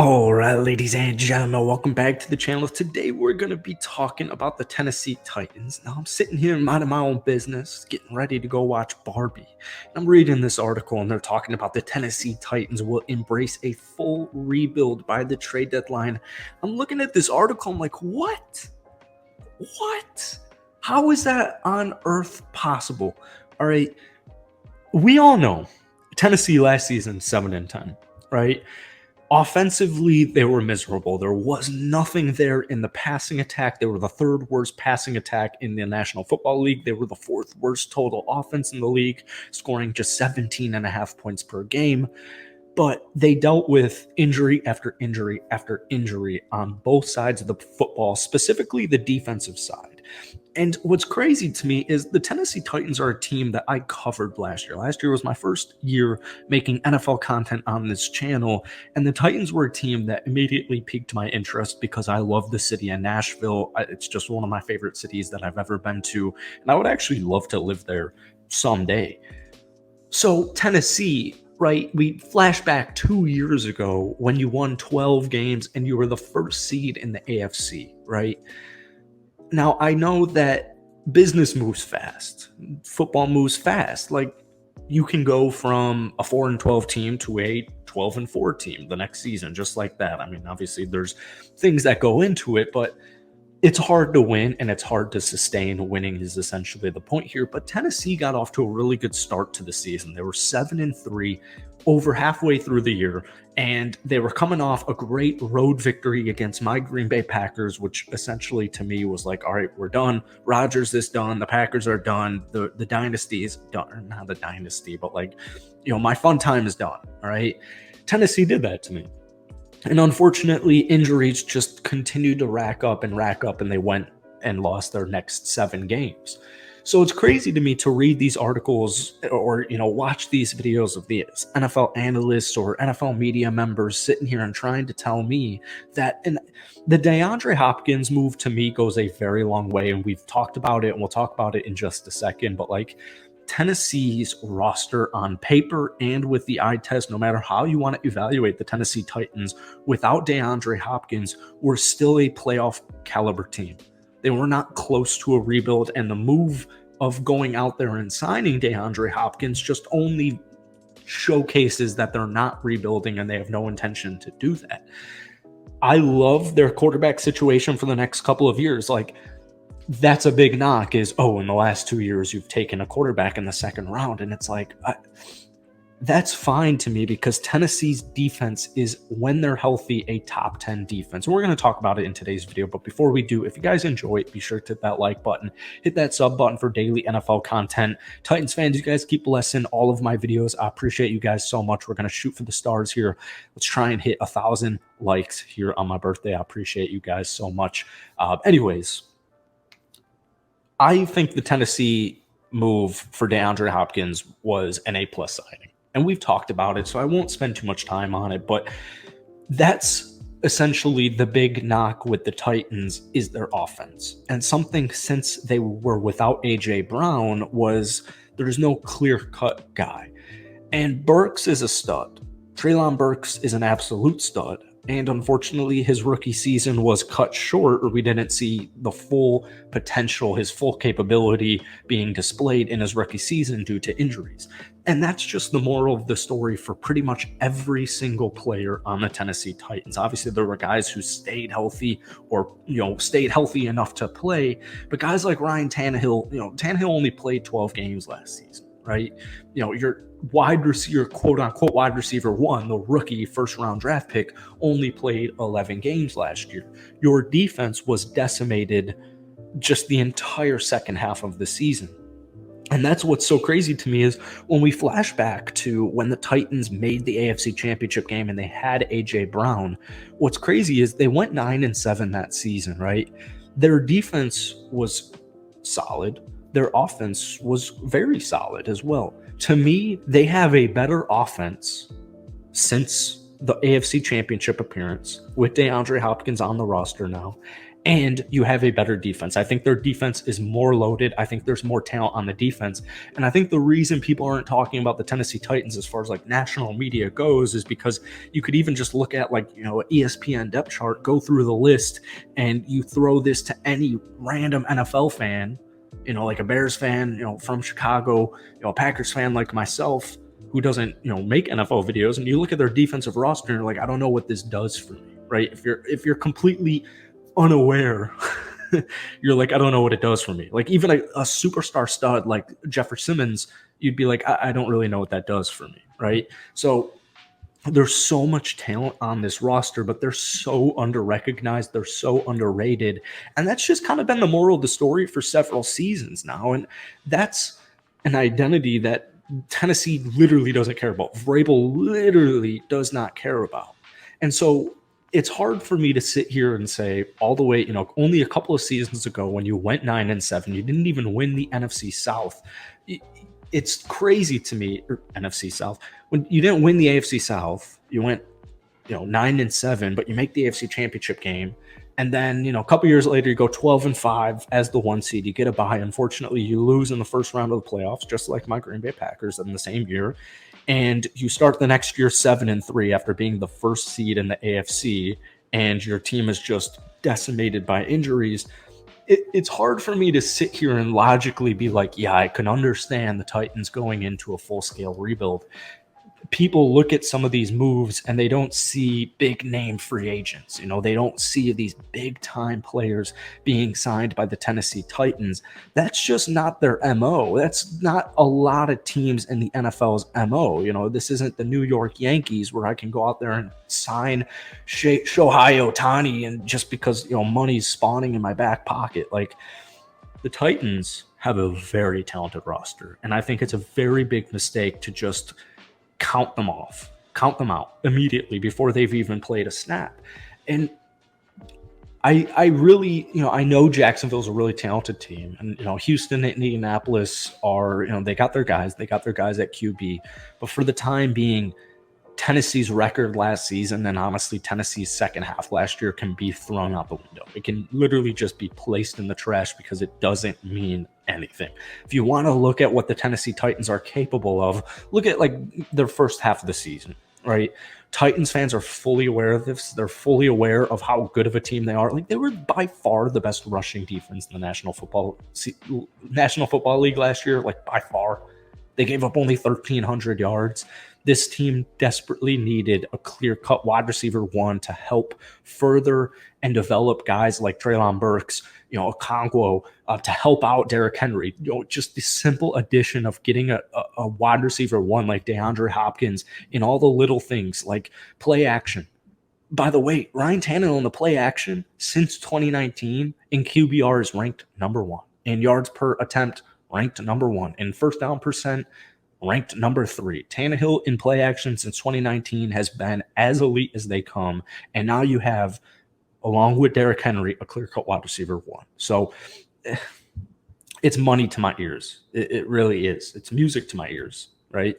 All right, ladies and gentlemen, welcome back to the channel. Today, we're going to be talking about the Tennessee Titans. Now, I'm sitting here minding my own business, getting ready to go watch Barbie. I'm reading this article, and they're talking about the Tennessee Titans will embrace a full rebuild by the trade deadline. I'm looking at this article, I'm like, what? What? How is that on earth possible? All right, we all know Tennessee last season 7-10, right? Offensively, they were miserable. There was nothing there in the passing attack. They were the third worst passing attack in the National Football League. They were the fourth worst total offense in the league, scoring just 17 and a half points per game. But they dealt with injury after injury after injury on both sides of the football, specifically the defensive side. And what's crazy to me is the Tennessee Titans are a team that I covered last year. Last year was my first year making NFL content on this channel, and the Titans were a team that immediately piqued my interest because I love the city of Nashville. It's just one of my favorite cities that I've ever been to, and I would actually love to live there someday. So Tennessee, right, we flash back 2 years ago when you won 12 games and you were the first seed in the AFC, right? Now, I know that business moves fast. Football moves fast. Like, you can go from a 4-12 team to a 12-4 team the next season, just like that. I mean, obviously, there's things that go into it, but it's hard to win and it's hard to sustain. Winning is essentially the point here. But Tennessee got off to a really good start to the season. They were 7-3 over halfway through the year, and they were coming off a great road victory against my Green Bay Packers, which essentially to me was like, all right, we're done. Rodgers is done. The Packers are done. The dynasty is done. Not the dynasty, but like, my fun time is done. All right. Tennessee did that to me. And unfortunately, injuries just continued to rack up, and they went and lost their next 7 games. So it's crazy to me to read these articles or, watch these videos of these NFL analysts or NFL media members sitting here and trying to tell me that the DeAndre Hopkins move to me goes a very long way. And we've talked about it, and we'll talk about it in just a second. But like, Tennessee's roster on paper and with the eye test, no matter how you want to evaluate the Tennessee Titans, without DeAndre Hopkins, were still a playoff caliber team. They were not close to a rebuild, and the move of going out there and signing DeAndre Hopkins just only showcases that they're not rebuilding and they have no intention to do that. I love their quarterback situation for the next couple of years. Like, that's a big knock is, in the last 2 years, you've taken a quarterback in the second round. And it's like, that's fine to me because Tennessee's defense is, when they're healthy, a top 10 defense. And we're going to talk about it in today's video. But before we do, if you guys enjoy it, be sure to hit that like button, hit that sub button for daily NFL content. Titans fans, you guys keep blessing all of my videos. I appreciate you guys so much. We're going to shoot for the stars here. Let's try and hit 1,000 likes here on my birthday. I appreciate you guys so much. Anyways, I think the Tennessee move for DeAndre Hopkins was an A+ signing. And we've talked about it, so I won't spend too much time on it. But that's essentially the big knock with the Titans is their offense. And something since they were without A.J. Brown was there's no clear-cut guy. And Burks is a stud. Treylon Burks is an absolute stud. And unfortunately, his rookie season was cut short, or we didn't see the full potential, his full capability being displayed in his rookie season due to injuries. And that's just the moral of the story for pretty much every single player on the Tennessee Titans. Obviously, there were guys who stayed healthy or, stayed healthy enough to play. But guys like Ryan Tannehill, Tannehill only played 12 games last season, right? Your wide receiver, quote unquote, wide receiver one, the rookie first round draft pick, only played 11 games last year. Your defense was decimated just the entire second half of the season. And that's what's so crazy to me is when we flash back to when the Titans made the AFC Championship game and they had A.J. Brown, what's crazy is they went 9-7 that season, right? Their defense was solid. Their offense was very solid as well. To me, they have a better offense since the AFC Championship appearance with DeAndre Hopkins on the roster now. and you have a better defense. I think their defense is more loaded. I think there's more talent on the defense. And I think the reason people aren't talking about the Tennessee Titans as far as like national media goes is because you could even just look at like, ESPN depth chart, go through the list, and you throw this to any random NFL fan, like a Bears fan, from Chicago, a Packers fan like myself who doesn't, make NFL videos, and you look at their defensive roster and you're like, I don't know what this does for me, right? If you're completely unaware, you're like, I don't know what it does for me. Like even a superstar stud like Jeffrey Simmons, you'd be like, I don't really know what that does for me, right? So there's so much talent on this roster, but they're so under-recognized, they're so underrated, and that's just kind of been the moral of the story for several seasons now. And that's an identity that Tennessee literally doesn't care about. Vrabel literally does not care about. And so it's hard for me to sit here and say all the way, only a couple of seasons ago when you went 9-7, you didn't even win the NFC South. It's crazy to me, or NFC South, when you didn't win the AFC South, you went, 9-7, but you make the AFC Championship game. And then, a couple years later, you go 12-5 as the 1 seed. You get a bye. Unfortunately, you lose in the first round of the playoffs, just like my Green Bay Packers in the same year. And you start the next year 7-3 after being the first seed in the AFC, and your team is just decimated by injuries. It's hard for me to sit here and logically be like, yeah, I can understand the Titans going into a full-scale rebuild. People look at some of these moves and they don't see big name free agents. They don't see these big time players being signed by the Tennessee Titans. That's just not their MO. That's not a lot of teams in the NFL's MO. This isn't the New York Yankees where I can go out there and sign Shohei Ohtani and just because, money's spawning in my back pocket. Like the Titans have a very talented roster. And I think it's a very big mistake to just count them out immediately before they've even played a snap. And I really, I know Jacksonville's a really talented team, and Houston and Indianapolis are, they got their guys at QB, but for the time being, Tennessee's record last season and honestly Tennessee's second half last year can be thrown out the window. It can literally just be placed in the trash because it doesn't mean anything. If you want to look at what the Tennessee Titans are capable of, look at like their first half of the season, right? Titans fans are fully aware of this. They're fully aware of how good of a team they are. Like they were by far the best rushing defense in the National Football League last year, like by far. They gave up only 1,300 yards. This team desperately needed a clear-cut wide receiver one to help further and develop guys like Treylon Burks, Okonkwo, to help out Derrick Henry. Just the simple addition of getting a wide receiver one like DeAndre Hopkins in all the little things like play action. By the way, Ryan Tannehill in the play action since 2019 in QBR is ranked number 1. In yards per attempt, ranked number 1. In first down percent, ranked number 3. Tannehill in play action since 2019 has been as elite as they come. And now you have, along with Derrick Henry, a clear-cut wide receiver one. So it's money to my ears. It really is. It's music to my ears, right?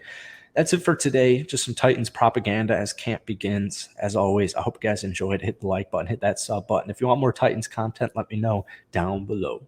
That's it for today. Just some Titans propaganda as camp begins. As always, I hope you guys enjoyed. Hit the like button, hit that sub button. If you want more Titans content, let me know down below.